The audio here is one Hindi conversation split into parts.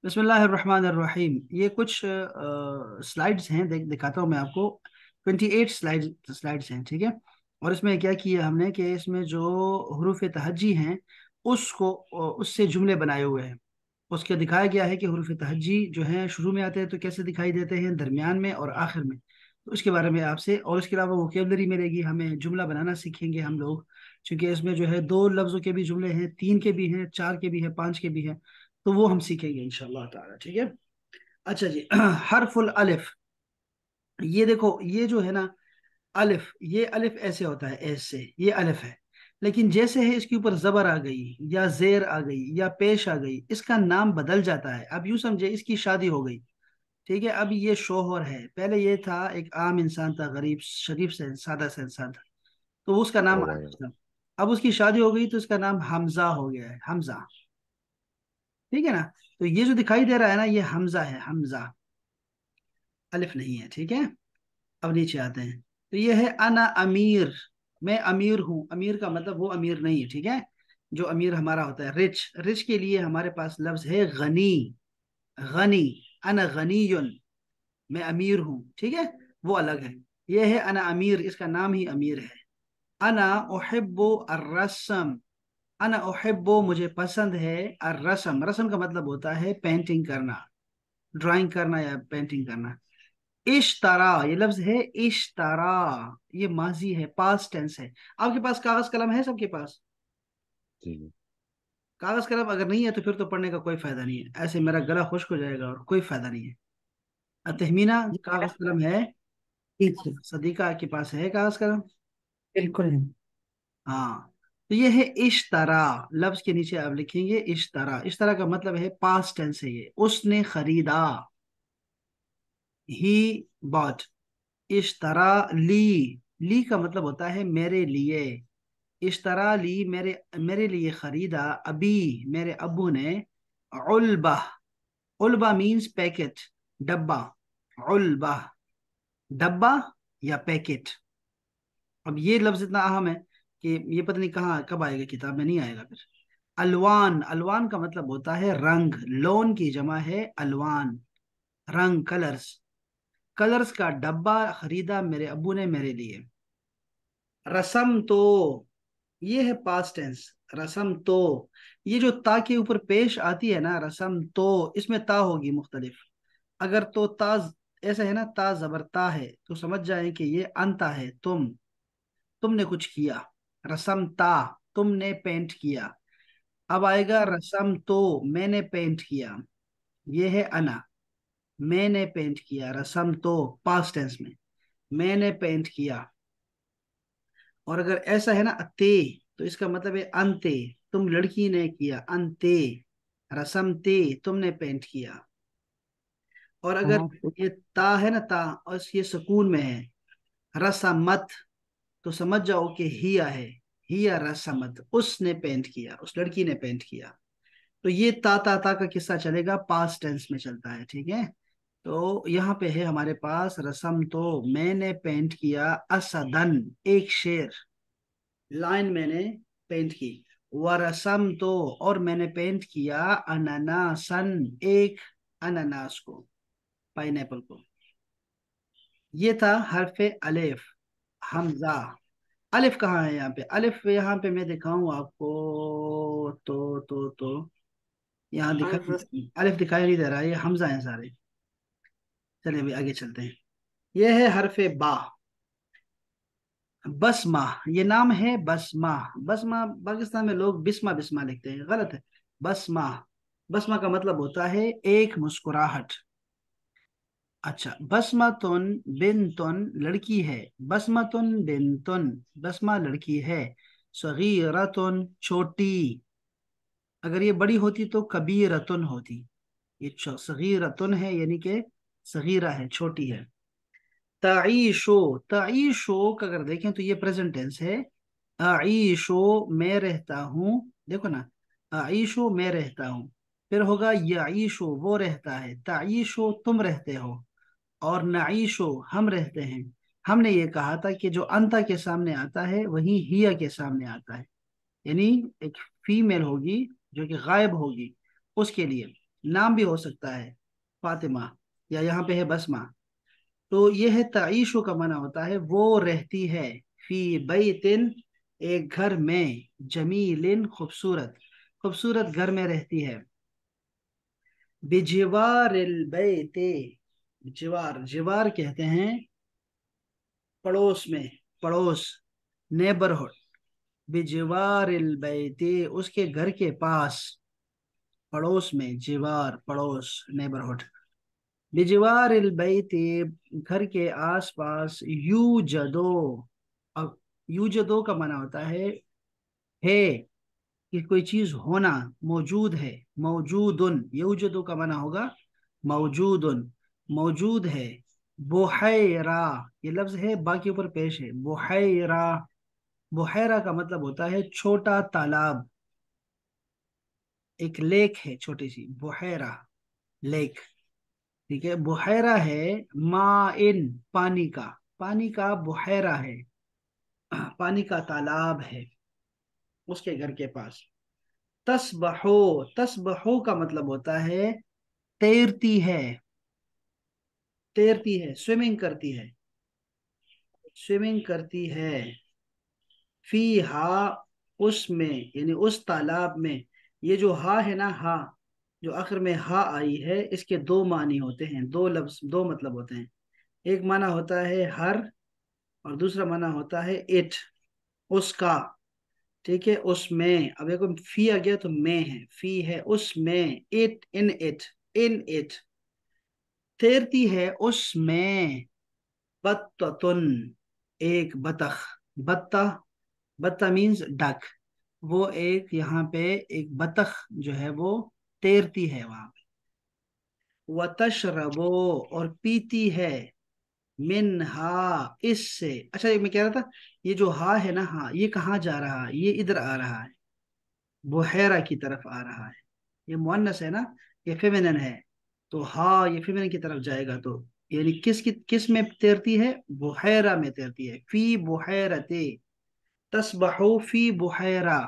बिस्मिल्लाहिर्रहमानिर्रहीम। ये कुछ स्लाइड्स हैं, दिखाता हूँ मैं आपको। 28 स्लाइड्स हैं, ठीक है। और इसमें क्या किया हमने कि इसमें जो हरूफ तहज्जी हैं उसको उससे जुमले बनाए हुए हैं। उसके दिखाया गया है कि हरूफ तहज्जी जो हैं शुरू में आते हैं तो कैसे दिखाई देते हैं, दरमियान में और आखिर में। तो उसके बारे में आपसे, और इसके अलावा वोकेबलरी मिलेगी हमें, जुमला बनाना सीखेंगे हम लोग। क्योंकि इसमें जो है दो लफ्जों के भी जुमले हैं, तीन के भी हैं, चार के भी हैं, पांच के भी हैं। तो वो हम सीखेंगे इंशाल्लाह ताला, ठीक है। अच्छा जी। हरफुल अलिफ। ये देखो, ये जो है ना अलिफ, ये अलिफ ऐसे होता है, ऐसे ये अलिफ है। लेकिन जैसे है इसके ऊपर जबर आ गई या जेर आ गई या पेश आ गई, इसका नाम बदल जाता है। अब यूं समझे, इसकी शादी हो गई, ठीक है। अब ये शोहर है, पहले ये था एक आम इंसान था, गरीब शरीफ से सादा से इंसान था, तो उसका नाम ओ भाई। अलिफ था। अब उसकी शादी हो गई तो इसका नाम हमजा हो गया है, हमजा। ठीक है ना। तो ये जो दिखाई दे रहा है ना, ये हमजा है, हमजा, अलिफ नहीं है, ठीक है। अब नीचे आते हैं, तो ये है अना अमीर। मैं अमीर हूं। अमीर का मतलब वो अमीर नहीं है, ठीक है। जो अमीर हमारा होता है रिच, रिच के लिए हमारे पास लफ्ज है गनी। गनी, अना गनीयुन, मैं अमीर हूं, ठीक है। वो अलग है। ये है अना अमीर, इसका नाम ही अमीर है। अना उहिब्बु अर्रसम। अना उहिब्बु, मुझे पसंद है, अर्रसम, रसम का मतलब होता है पेंटिंग करना, ड्राइंग करना या पेंटिंग करना। इश्तरा, ये लफ्ज है इश्तरा, ये माजी है, पास्ट टेंस है। आपके पास कागज कलम है? सबके पास जी जी। कागज कलम अगर नहीं है तो फिर तो पढ़ने का कोई फायदा नहीं है, ऐसे मेरा गला खुश्क हो जाएगा और कोई फायदा नहीं है। तहमीना, कागज कलम है? ठीक है। सदीका के पास है कागज कलम? बिल्कुल है। हाँ। तो ये है इश्तरा। लफ्ज के नीचे आप लिखेंगे इश्तरा। इश्तरा का मतलब है पास्ट टेंस है, ये उसने खरीदा, ही बॉट। इश्तरा ली, ली का मतलब होता है मेरे लिए। इश्तरा ली, मेरे मेरे लिए खरीदा, अभी मेरे अब्बू ने, उल्बा, उल्बा मीन्स पैकेट, डब्बा, उल्बा, डब्बा या पैकेट। अब ये लफ्ज इतना अहम है कि ये पता नहीं कहाँ कब आएगा, किताब में नहीं आएगा फिर। अलवान, अलवान का मतलब होता है रंग, लोन की जमा है अलवान, रंग, कलर्स। कलर्स का डब्बा खरीदा मेरे अब्बू ने मेरे लिए। रसम तो, ये है पास्ट टेंस, रसम तो। ये जो ता के ऊपर पेश आती है ना, रसम तो, इसमें ता होगी मुख्तलिफ। अगर तो ता ऐसा है ना, ता जबर ता है, तो समझ जाए कि ये अंता है, तुमने कुछ किया। रसम ता, तुमने पेंट किया। अब आएगा रसम तो, मैंने पेंट किया। ये है अना, मैंने पेंट किया, रसम तो पास्ट टेंस में, मैंने पेंट किया। और अगर ऐसा है ना अते, तो इसका मतलब है अंते, तुम लड़की ने किया, अंते, रसम ते, तुमने पेंट किया। और अगर हाँ। ये ता है ना, ता, और ये सुकून में है, रसमत, तो समझ जाओ कि हिया है, हिया रसमत, उसने पेंट किया, उस लड़की ने पेंट किया। तो ये ता का किस्सा चलेगा, पास्ट टेंस में चलता है, ठीक है। तो यहाँ पे है हमारे पास रसम तो, मैंने पेंट किया, असदन, एक शेर, लाइन मैंने पेंट की। वरसम तो, और मैंने पेंट किया, अनानासन, एक अनानास को, पाइनएप्पल को। ये था हरफे अलिफ, हमजा। अलिफ कहाँ है यहाँ पे? अलिफ यहाँ पे मैं दिखाऊं आपको, तो यहाँ दिखाई, अलिफ दिखाई नहीं दे रहा है, ये हमजा है सारे। चलिए अभी आगे चलते हैं। ये है हरफे बा, बसमा। ये नाम है बसमा। बसमा, पाकिस्तान में लोग बिस्मा बिस्मा लिखते हैं, गलत है, बसमा। बसमा का मतलब होता है एक मुस्कुराहट। अच्छा, बसमातुन बिनतुन, लड़की है, बसमातुन बिनतुन, बसमा लड़की है। सगीरतुन, छोटी। अगर ये बड़ी होती तो कबीरतुन होती। ये सगीरतुन है, यानी कि सगीरा है, छोटी है। ताईशो, ताईशो का अगर देखें तो ये प्रेजेंट टेंस है। आईशो, मैं रहता हूँ, देखो ना, आईशो मैं रहता हूँ। फिर होगा याईशो, वो रहता है, ताईशो तुम रहते हो, और नाईशो हम रहते हैं। हमने ये कहा था कि जो अंता के सामने आता है वही हिया के सामने आता है, यानी एक फीमेल होगी जो कि गायब होगी, उसके लिए। नाम भी हो सकता है, फातिमा, या यहाँ पे है बसमा। तो ये है तईशु का माना होता है वो रहती है, फी बैतिन, एक घर में, जमीलिन, खूबसूरत, खूबसूरत घर में रहती है। बिजिवारिल बैते, जिवार, जिवार कहते हैं पड़ोस में, पड़ोस, नेबरहुड। बिजिवारिल बैते, उसके घर के पास, पड़ोस में, जिवार पड़ोस, नेबरहुड। बिजिवारिल बैते, घर के आसपास, यूजदो। अब यूजदो का माना होता है कि कोई चीज होना, मौजूद है, मौजूदुन, यूजदो का माना होगा मौजूदुन, मौजूद है। बुहैरा, ये लफ्ज है बा के ऊपर पेश है, बुहैरा। बुहैरा का मतलब होता है छोटा तालाब, एक लेक है छोटी सी, बुहैरा, लेक। ठीक है, बुहैरा है, माइन, पानी का, पानी का बुहैरा है, पानी का तालाब है उसके घर के पास। तसबहो, तसबहो का मतलब होता है तैरती है, तैरती है, स्विमिंग करती है, स्विमिंग करती है। फी हा, उसमें, यानी उस तालाब में। ये जो हा है ना, हा, जो आखिर में हा आई है, इसके दो मानी होते हैं, दो लफ्ज, दो मतलब होते हैं। एक माना होता है हर, और दूसरा माना होता है इट, उसका। ठीक है, उसमें, अब देखो फी आ गया तो में है, फी है उसमें, it, in it, in it, तैरती है उसमें। बत्ततुन, एक बतख, बत्ता, बत्ता मीन्स डक। वो एक यहाँ पे एक बतख जो है वो तैरती है वहां पे। व तशरबो, और पीती है, मिनहा, इससे। अच्छा, ये मैं कह रहा था, ये जो हा है ना, हा, ये कहाँ जा रहा है, ये इधर आ रहा है, बुहैरा की तरफ आ रहा है। ये मुअन्नस है ना, ये फेमिनिन है, तो हा ये फेमिनिन की तरफ जाएगा, तो यानी किस में तैरती है, बुहैरा में तैरती है। फी बुहैरते, तस्बहु फी बुहैरा।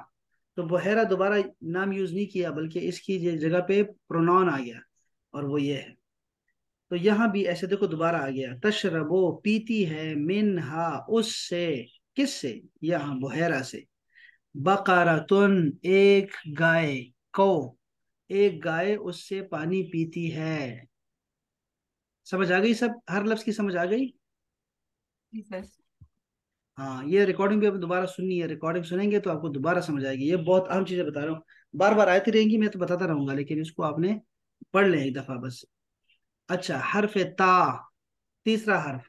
तो बुहैरा दोबारा नाम यूज नहीं किया, बल्कि इसकी जगह पे प्रोनाउन आ गया, और वो ये है। तो यहाँ भी ऐसे देखो दोबारा आ गया, तशरबो, पीती है, मिनहा, उससे, किससे, यहाँ बुहैरा से। बकरतुन, एक गाय, कौ, एक गाय उससे पानी पीती है। समझ आ गई सब, हर लफ्ज की समझ आ गई। जी सर। हाँ, ये रिकॉर्डिंग भी अब दोबारा सुननी है, रिकॉर्डिंग सुनेंगे तो आपको दोबारा समझ आएगी, ये बहुत अहम चीजें बता रहा हूँ। बार बार आती रहेंगी, मैं तो बताता रहूंगा, लेकिन इसको आपने पढ़ लें एक दफा बस। अच्छा, हर्फ ता, तीसरा हर्फ,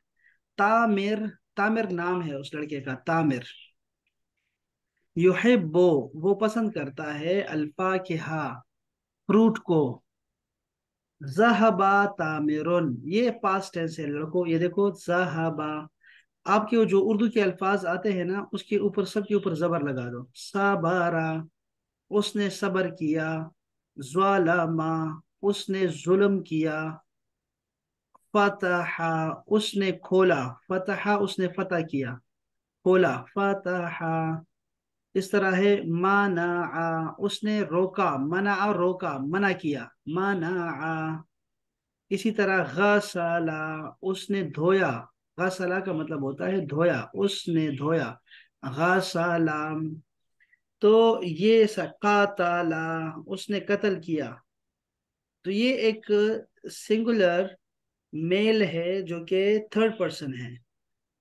तामिर, तामिर नाम है उस लड़के का, तामिर। युहिब्बो, वो पसंद करता है, अल्फा के हा, फ्रूट को। जहबा तामिरुन, ये पास्ट टेंस है लड़कों, ये देखो जहबा। आपके वो जो उर्दू के अल्फाज आते हैं ना, उसके ऊपर, सबके ऊपर जबर लगा दो, सबारा, उसने सबर किया। ज्वालामा, उसने जुल्म किया। फतहा, उसने खोला, फतहा उसने फतह किया, खोला, फतहा। इस तरह है, माना, उसने रोका, मना, रोका, मना किया, माना। इसी तरह गसला, उसने धोया, गसला का मतलब होता है धोया, उसने धोया, गसला। तो ये कातला, उसने कत्ल किया। तो ये एक सिंगुलर मेल है जो कि थर्ड पर्सन है,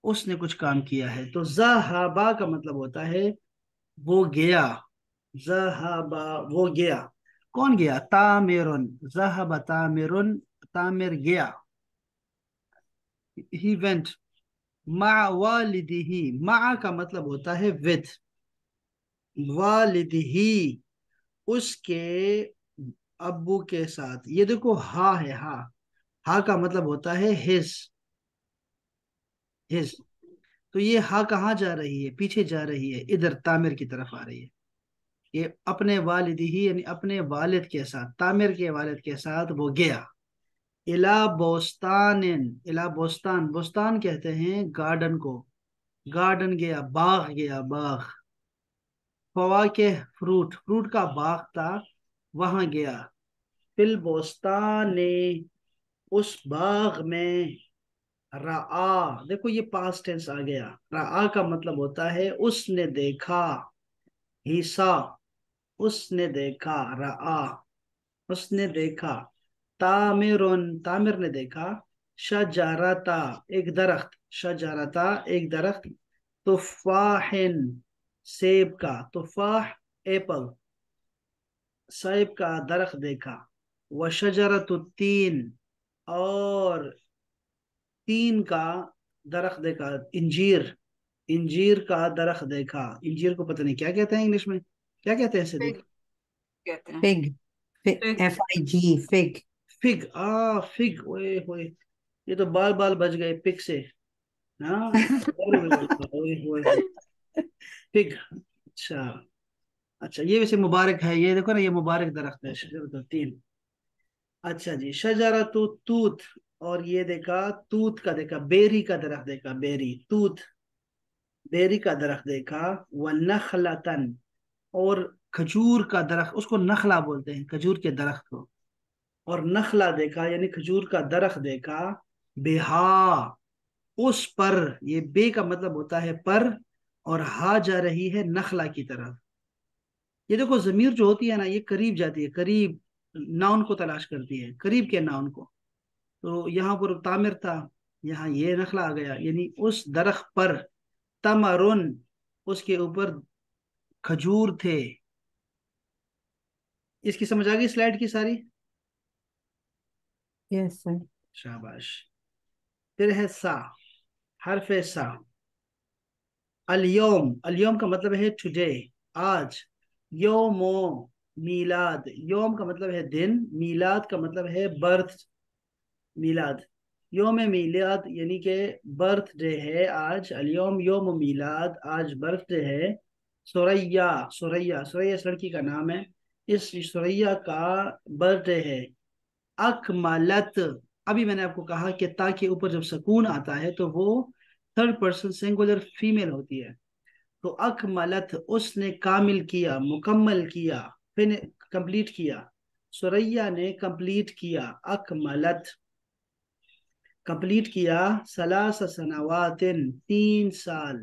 उसने कुछ काम किया है। तो जहाबा का मतलब होता है वो गया, जहाबा, वो गया। कौन गया, तामिरुन, जहाबा तामिरुन, तामिर गया, ही वेंट। मा वालिदिही, मा का मतलब होता है विद, वालिदिही, उसके अब्बू के साथ। ये देखो हा है, हा का मतलब होता है हिज, हिज। तो ये हा कहाँ जा रही है, पीछे जा रही है, इधर तामिर की तरफ आ रही है। ये अपने वालिद ही, यानी अपने वालिद के साथ, तामिर के वालिद के साथ वो गया। इला बोस्तान, इला बोस्तान, बोस्तान कहते हैं गार्डन को, गार्डन गया, बाग गया, बाग। फवाके, फ्रूट, फ्रूट का बाग था, वहां गया। फिल बोस्तान ने, उस बाग में, रआ, देखो ये पास्ट टेंस आ गया। रआ का मतलब होता है उसने देखा, ईसा, उसने देखा, रआ, उसने देखा। तामिरुन, तामिर ने देखा। शजारता, एक दरख्त, शजारता एक दरख्त। तुफाहिन, सेब का, तुफाह एप्पल, सेब का दरख्त देखा। व शजरतुत्तीन, और तीन का दरख्त देखा, इंजीर, इंजीर का दरख्त देखा। इंजीर को पता नहीं क्या कहते हैं इंग्लिश में, क्या कहते हैं इसे फिग देख। कहते हैं। Fig. Fig. FIG, fig. Fig, fig, ओए होए, ये तो बाल बाल बच गए पिग से। हाँ, ओए होए होए, फिग। अच्छा, अच्छा ये वैसे मुबारक है, ये देखो ना, ये मुबारक दरख्त है शजरतुत्तीन। अच्छा जी, शजरतु तूत, और ये देखा, तूत का देखा, बेरी का दरख्त देखा, बेरी, तूत, बेरी का दरख्त देखा। व नखलतन, और खजूर का दरख्त, उसको नखला बोलते हैं, खजूर के दरख्त को। और नखला देखा यानी खजूर का दरख्त देखा। बेहा, उस पर, ये बे का मतलब होता है पर, और हा जा रही है नखला की तरफ। ये देखो जमीर जो होती है ना, ये करीब जाती है, करीब नाउन को तलाश करती है, करीब के नाउन को। तो यहाँ पर तामिर था, यहाँ ये नखला आ गया, यानी उस दरख्त पर, तमरुन, उसके ऊपर खजूर थे। इसकी समझ आ गई स्लाइड की सारी। Yes sir. शाबाश। फिर है सा, हरफ सा। अलयोम, अलयोम का मतलब है टुडे, आज। योमो, मीलाद, योम का मतलब है दिन, मीलाद का मतलब है बर्थ, मीलाद। योम मीलाद यानी कि बर्थडे है आज, अलयोम योम मीलाद, आज बर्थडे है। सुरैया, सुरैया, सुरैया इस लड़की का नाम है, इस सुरैया का बर्थडे है। अकमलत, अभी मैंने आपको कहा कि ता के ऊपर जब सुकून आता है तो वो थर्ड पर्सन सिंगुलर फीमेल होती है। तो अकमलत, उसने कामिल किया, मुकम्मल किया, फिर कंप्लीट किया। सुरैया ने कंप्लीट किया, अकमलत, कंप्लीट किया। सलास सनावातिन, 3 साल,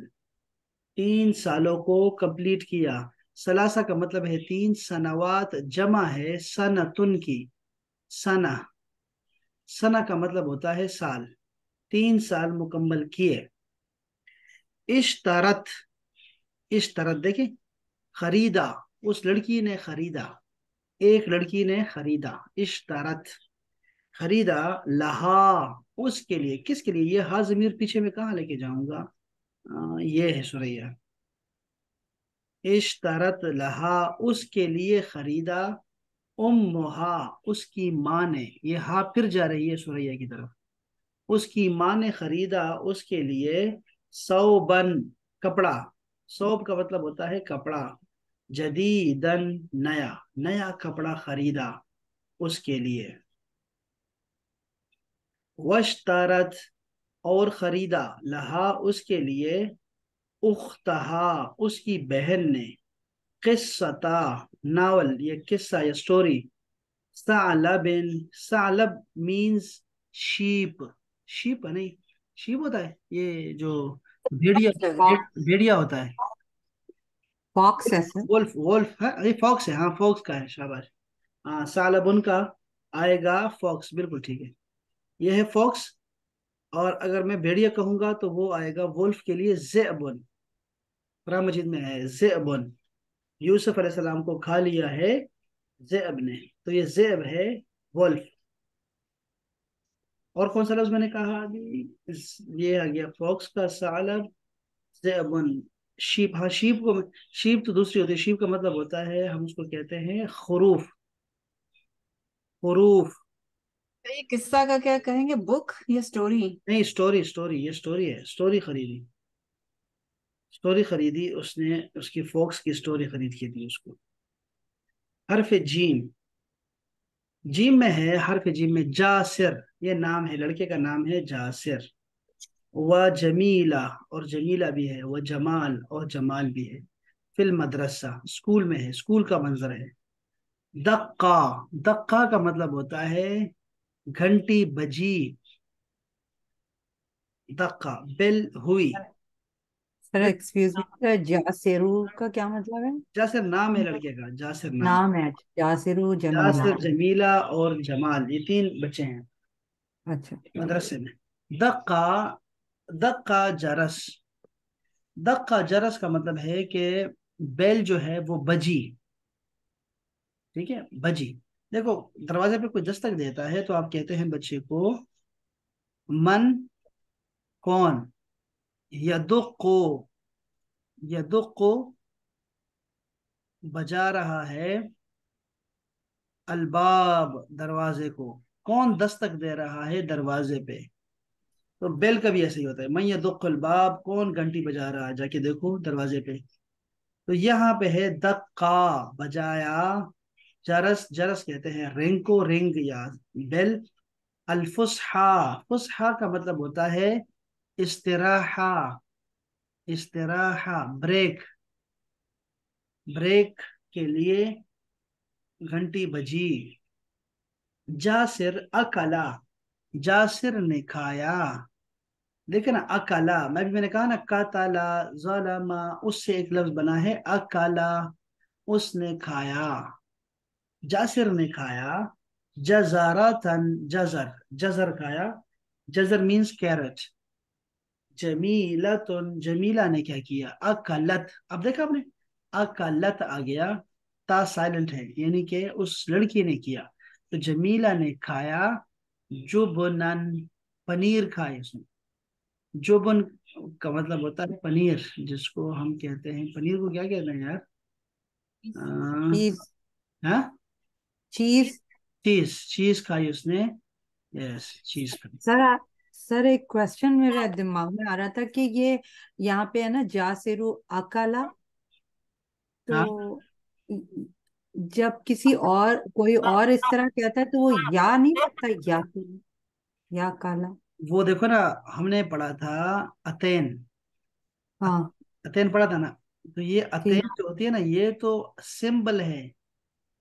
3 सालों को कंप्लीट किया। सलासा का मतलब है 3, सनावात जमा है सनतुन की, सना, सना का मतलब होता है साल। 3 साल मुकम्मल किए। इश्तरत, इश्तरत देखिए, खरीदा, उस लड़की ने खरीदा, एक लड़की ने खरीदा। इश्तरत, खरीदा। लहा, उसके लिए, किसके लिए, ये हा जमीर पीछे में कहाँ लेके जाऊंगा, ये है सुरैया। इश्तरत लहा, उसके लिए खरीदा। उम्मुहा, उसकी माँ ने, ये हा फिर जा रही है सुरैया की तरफ, उसकी माँ ने खरीदा उसके लिए। सौबन, कपड़ा, सौब का मतलब होता है कपड़ा। जदीदन, नया, नया कपड़ा खरीदा उसके लिए। वश्तरत, और खरीदा, लहा उसके लिए। उख्तहा, उसकी बहन ने। किस्सता, नावल, ये किस्सा या स्टोरी। सालबिन, सालब मीन्स शीप, शीप नहीं, शीप होता है ये जो भेड़िया, भेड़िया होता है। फॉक्स है सर। वोल्फ, वोल्फ है ये, फॉक्स है, हाँ फॉक्स का है, शाबाश। हाँ, सालबुन का आएगा फॉक्स, बिल्कुल ठीक है, ये है फॉक्स। और अगर मैं भेड़िया कहूंगा तो वो आएगा वुल्फ के लिए ज़ेबुन। कुरान मजीद में है ज़ेबुन, यूसुफ अलैहिस्सलाम को खा लिया है ज़ेब ने, तो ये ज़ेब है, वुल्फ। और कौन सा लफ्ज मैंने कहा अभी, ये आ गया फॉक्स का, सालब, ज़ेबुन। शीप, हाँ शीप को, शीप तो दूसरी होती है, शीप का मतलब होता है, हम उसको कहते हैं खुरूफ, खुरूफ। तो ये किस्सा का क्या कहेंगे, बुक या स्टोरी? नहीं, स्टोरी, स्टोरी, ये स्टोरी है, स्टोरी खरीदी, स्टोरी खरीदी उसने, उसकी फोक्स की स्टोरी खरीद के दी उसको। हरफ जीम, जीम में है, हरफ जीम में जासिर, ये नाम है, लड़के का नाम है जासिर। व जमीला, और जमीला भी है, व जमाल, और जमाल भी है। फिल मदरसा, स्कूल में है, स्कूल का मंजर है। दक्का, दक्का का मतलब होता है घंटी बजी। दक्का, बेल हुई। सर फिर एक्सक्यूज मी सर, जासिरू का क्या मतलब है? जासिर नाम है लड़के का, जासिर नाम। नाम है, जासिरू जमीला। जासिर, जमीला और जमाल, ये तीन बच्चे हैं अच्छा ठीक है। मदरसे में। दक्का, दक्का जरस। दक्का जरस का मतलब है कि बेल जो है वो बजी। ठीक है, बजी। देखो, दरवाजे पे कोई दस्तक देता है तो आप कहते हैं बच्चे को मन, कौन, यदुक्को, यदुक्को, बजा रहा है, अलबाब, दरवाजे को, कौन दस्तक दे रहा है दरवाजे पे। तो बेल का भी ऐसे ही होता है, मैं यदुक्कुल बाब, कौन घंटी बजा रहा है, जाके देखो दरवाजे पे। तो यहाँ पे है दक्का, बजाया। जरस, जरस कहते हैं रिंग को, रिंग या बेल। अल्फुसहा, फुसहा का मतलब होता है इस्तिराहा, इस्तिराहा, ब्रेक, ब्रेक के लिए घंटी बजी। जासिर अकला, जासिर ने खाया। देखिए ना, अकला, मैंने कहा ना, कातला, ज़लमा, उससे एक लफ्ज बना है अकला, उसने खाया। जासिर ने खाया। जजारतन, जजर, जजर खाया। जजर मीन्स कैरेट। जमीलतुन, जमीला ने क्या किया, अकलत। अब देखा आपने, अकलत आ गया, ता साइलेंट है, यानी कि उस लड़की ने किया। तो जमीला ने खाया जुबनन, पनीर खाए उसने। जुबन का मतलब होता है पनीर, जिसको हम कहते हैं, पनीर को क्या कहते हैं यार? चीज, हाँ, चीज। चीज, चीज खाई उसने। यस, चीज खाई। सर सर एक क्वेश्चन मेरे दिमाग में आ रहा था कि ये यहाँ पे है ना जासिरू अकाला, हाँ, तो जब किसी और कोई और इस तरह कहता है तो वो या नहीं लगता, या काला। वो देखो ना, हमने पढ़ा था अतेन, हाँ अतेन पढ़ा था ना। तो ये अतेन ठीक। जो होती है ना, ये तो सिंबल है।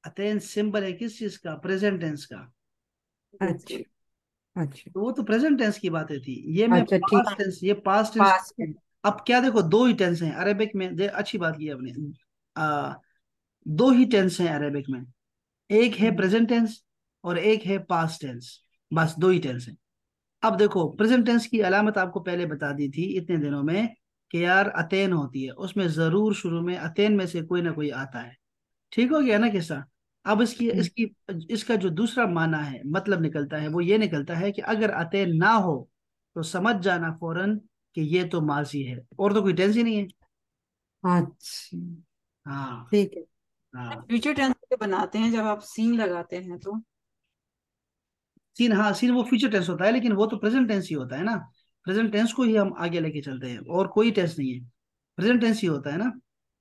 अतेन सिंबल है किस चीज का, प्रेजेंट टेंस का। अच्छा अच्छा। तो वो तो प्रेजेंट टेंस की बातें थी, ये मैं अच्छा ठीक। पास्ट टेंस, ये पास्ट टेंस। पास में। अब क्या, देखो दो ही टेंस हैं अरेबिक में, अच्छी बात की आपने। आ, दो ही टेंस हैं अरेबिक में, एक है प्रेजेंट टेंस और एक है पास्ट टेंस। बस दो ही टेंस हैं। अब देखो, प्रेजेंट टेंस की अलामत आपको पहले बता दी थी इतने दिनों में कि यार अतेन होती है, उसमें जरूर शुरू में अतेन में से कोई ना कोई आता है। ठीक हो गया ना किस्सा। अब इसकी हम्म, इसकी इसका जो दूसरा माना है, मतलब निकलता है, वो ये निकलता है कि अगर अतेन ना हो तो समझ जाना फौरन कि ये तो माजी है, और तो कोई टेंस ही नहीं है। अच्छा हाँ, ठीक है। हाँ। फ्यूचर टेंस के बनाते हैं जब आप सीन लगाते हैं तो। सीन, हाँ, सीन वो फ्यूचर टेंस होता है, लेकिन वो तो प्रेजेंट टेंस ही होता है ना। प्रेजेंट टेंस को ही हम आगे लेके चलते हैं, और कोई टेंस नहीं है, प्रेजेंट टेंस ही होता है ना।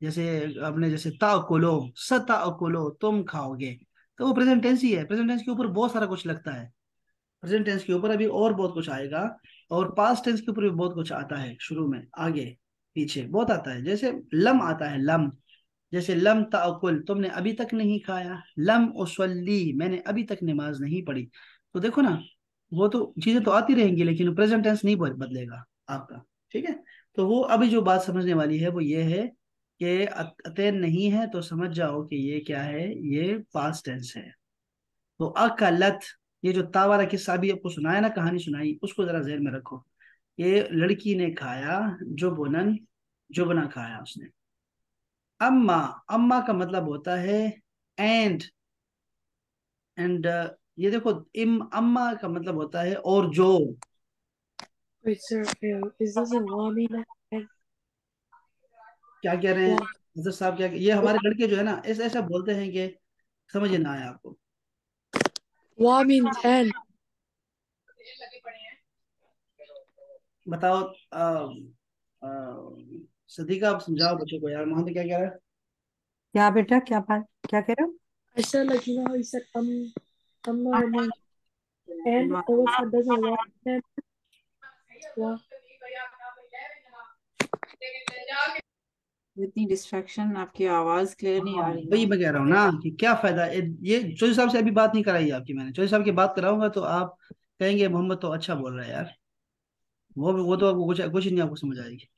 जैसे आपने, जैसे ताकुलो, सताकुलो, तुम खाओगे, तो वो प्रेजेंट टेंस ही है। प्रेजेंट टेंस के ऊपर बहुत सारा कुछ लगता है, प्रेजेंट टेंस के ऊपर अभी और बहुत कुछ आएगा। और पास्ट टेंस के ऊपर भी बहुत कुछ आता है, शुरू में, आगे, पीछे बहुत आता है। जैसे लम आता है, लम। जैसे लम ताकुल, तुमने अभी तक नहीं खाया। लम उसल्ली, मैंने अभी तक नमाज नहीं पढ़ी। तो देखो ना, वो तो चीजें तो आती रहेंगी, लेकिन प्रेजेंट टेंस नहीं बदलेगा आपका। ठीक है। तो वो अभी जो बात समझने वाली है वो ये है कि अतैन नहीं है तो समझ जाओ कि ये क्या है, ये पास्ट टेंस है। तो अकलत, ये जो ता वाला किस्सा अभी आपको सुनाया ना, कहानी सुनाई, उसको जरा जहन में रखो। ये लड़की ने खाया, जो बुनन, जो बना खाया उसने। अम्मा, अम्मा का मतलब होता है एंड, एंड ये देखो, इम, अम्मा का मतलब होता है और जो। Wait, sir, is this a Wamina and क्या कह रहे हैं Wa हजरत साहब, क्या, ये हमारे लड़के जो है ना, ऐसा ऐसा बोलते हैं कि समझ ही ना आया आपको। Wamin and बताओ, आ, सदीका, आप समझाओ बच्चों को यार, मोहम्मद क्या कह रहा है? क्या बेटा, क्या बात, क्या कह रहे हो? I said like you know how you said Amma means and also doesn't Wa and Wa इतनी डिस्ट्रैक्शन, आपकी आवाज क्लियर नहीं हाँ, आ रही वही है। मैं कह रहा हूँ ना कि क्या फायदा ये चौधरी साहब से अभी बात नहीं कराई आपकी मैंने। चौधरी साहब की बात कराऊंगा तो आप कहेंगे मोहम्मद तो अच्छा बोल रहा है यार। वो तो आपको कुछ कुछ नहीं आपको समझ आएगी।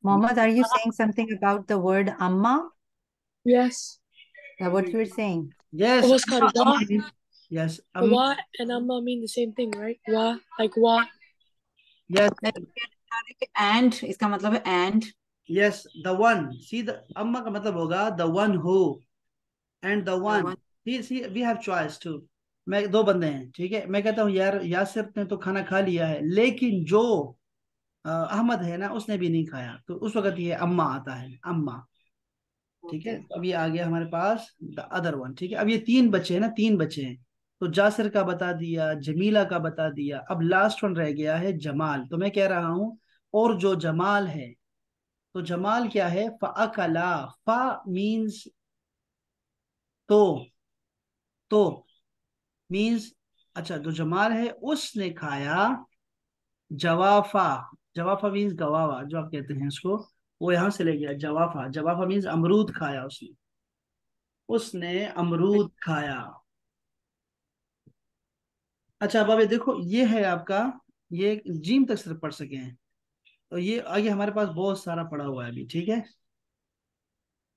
Mohammed, are you saying something about the word amma? Yes. That what you're saying? Yes. What's called wa? Yes Wa and amma mean the same thing, right? Wa, like wa. Yes and इसका मतलब है and. Yes the one see the अम्मा का मतलब होगा the one who and the one. See see we have choice two. मैं दो बंदे हैं ठीक है, मैं कहता हूँ यार यासिर ने तो खाना खा लिया है, लेकिन जो अहमद है ना उसने भी नहीं खाया, तो उस वक्त ये अम्मा आता है, अम्मा। ठीक है, ओके। तो अब ये आ गया हमारे पास द अदर वन। ठीक है, अब ये तीन बच्चे हैं ना, तीन बच्चे हैं। तो जासिर का बता दिया, जमीला का बता दिया, अब लास्ट वन रह गया है जमाल। तो मैं कह रहा हूँ और जो जमाल है, तो जमाल क्या है, फ़अकला। फा मीन्स तो, तो मीन्स अच्छा, जो जमाल है उसने खाया जवाफा। जवाफा मीन्स गवावा जो आप कहते हैं उसको, वो यहां से ले गया जवाफा। जवाफा मीन्स अमरूद खाया उसने, उसने अमरूद खाया। अच्छा अब ये देखो, ये है आपका, ये जीम तक सिर्फ पढ़ सके हैं। तो ये आगे हमारे पास बहुत सारा पढ़ा हुआ है अभी। ठीक है,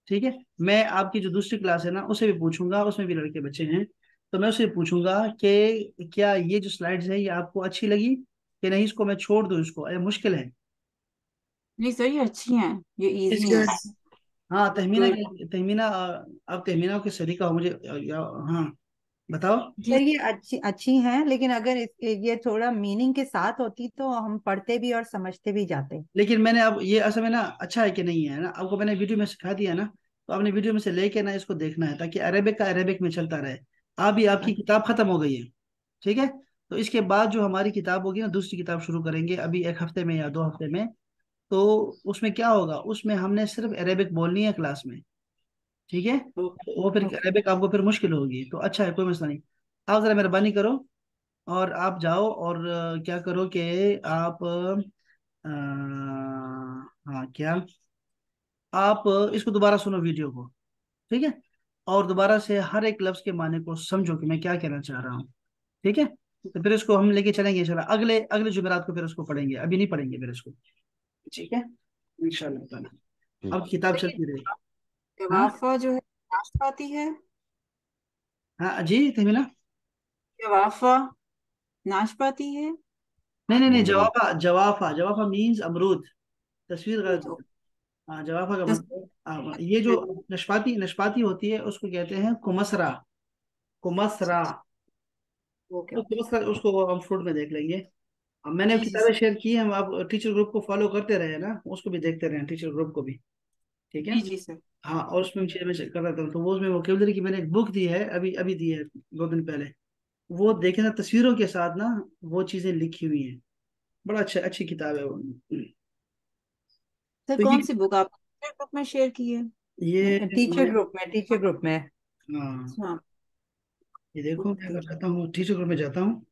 ठीक है। मैं आपकी जो दूसरी क्लास है ना उसे भी पूछूंगा, उसमें भी लड़के बच्चे हैं, तो मैं उससे पूछूंगा कि क्या ये जो स्लाइड्स है ये आपको अच्छी लगी कि नहीं, इसको मैं छोड़ दूं, इसको ये मुश्किल है। नहीं सर, ये अच्छी हैं, ये It's इजी good. हैं। हाँ तहमीना गुड। तहमीना अब तहमीना के सलीका हो मुझे हाँ बताओ। जी। सर ये अच्छी अच्छी हैं, लेकिन अगर ये थोड़ा मीनिंग के साथ होती तो हम पढ़ते भी और समझते भी जाते। लेकिन मैंने अब ये असल में ना अच्छा है कि नहीं है ना, आपको मैंने वीडियो में सिखा दिया ना, तो आपने वीडियो में से लेके ना इसको देखना है, ताकि अरेबिक का अरेबिक में चलता रहे। अभी आपकी किताब खत्म हो गई है, ठीक है। तो इसके बाद जो हमारी किताब होगी ना, दूसरी किताब शुरू करेंगे अभी एक हफ्ते में या 2 हफ्ते में। तो उसमें क्या होगा, उसमें हमने सिर्फ अरेबिक बोलनी है क्लास में, ठीक है। तो वो फिर ओके। अरेबिक आपको फिर मुश्किल होगी, तो अच्छा है, कोई मसला नहीं। आप जरा मेहरबानी करो और आप जाओ और क्या करो कि आप हाँ क्या, आप इसको दोबारा सुनो वीडियो को, ठीक है। और दोबारा से हर एक लफ्ज के माने को समझो कि मैं क्या कहना चाह रहा हूँ, ठीक है। तो फिर इसको हम लेके चलेंगे इंशाल्लाह, अगले अगले जुमेरात को फिर उसको पढ़ेंगे, अभी नहीं पढ़ेंगे फिर इसको, ठीक है इंशाल्लाह ताला। अब किताब चलती रहेगी। हाँ जवाफा जो है नाशपाती है। हाँ जी तहमीना। जवाफा नाशपाती है। नहीं नहीं नहीं, अमरूद। जवाफा जवाफा जवाफा मीन्स अमरूद। तस्वीर गलत तो है। हाँ जवाफा का दस- मतलब ये जो नशपाती नशपाती होती है उसको कहते हैं कुमसरा, कुमसरा। ओके तो ओके। कुमसरा उसको हम फ्रूट में देख लेंगे। अब मैंने अब जी जी किताबें शेयर की हैं, हम आप टीचर ग्रुप को फॉलो करते रहे ना, उसको भी देखते रहे टीचर ग्रुप को भी, ठीक है। जी जी सर। हाँ और उसमें मुझे मैं कर रहा था, तो वो उसमें वोकेबलरी की मैंने एक बुक दी है, अभी अभी दी है 2 दिन पहले। वो देखे ना तस्वीरों के साथ ना, वो चीजें लिखी हुई हैं, बड़ा अच्छा, अच्छी किताब है वो। सर तो कौन सी बुक आप ग्रुप में शेयर की है? ये टीचर ग्रुप में। हाँ हाँ। ये देखो मैं ओके। अगर जाता हूँ टीचर ग्रुप में जाता हूँ,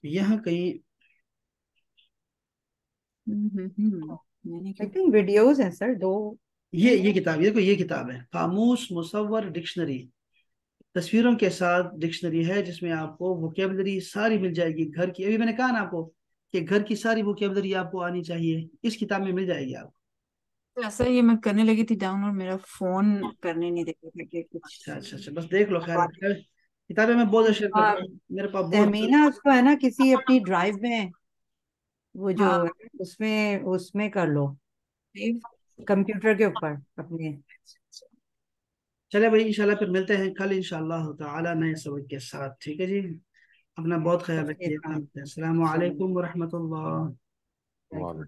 यहाँ कहीं मैंने आई क्या। थिंक वीडियोस हैं सर, दो। ये किताब, ये देखो ये किताब है कामूस मुसव्वर डिक्शनरी, तस्वीरों के साथ डिक्शनरी है, जिसमें आपको वोकेबलरी सारी मिल जाएगी घर की। अभी मैंने कहा ना आपको कि घर की सारी वोकेबलरी आपको आनी चाहिए, इस किताब में मिल जाएगी आपको। तो ऐसा ये मैं करने लगी थी डाउनलोड, मेरा फोन करने नहीं देता था कि अच्छा कुछ। अच्छा अच्छा, बस देख लो, खैर किताबें मैं बहुत शेयर हाँ, करता हूँ, मेरे पास बहुत। तहमीना उसको है ना किसी अपनी ड्राइव में, वो जो हाँ। है उसमें उसमें कर लो, कंप्यूटर के ऊपर अपने। चले भाई, इंशाल्लाह फिर मिलते हैं कल इंशाल्लाह ताला नए सबक के साथ, ठीक है जी। अपना बहुत ख्याल ओके, रखिए, अस्सलाम वालेकुम व रहमतुल्लाह। वालेकुम।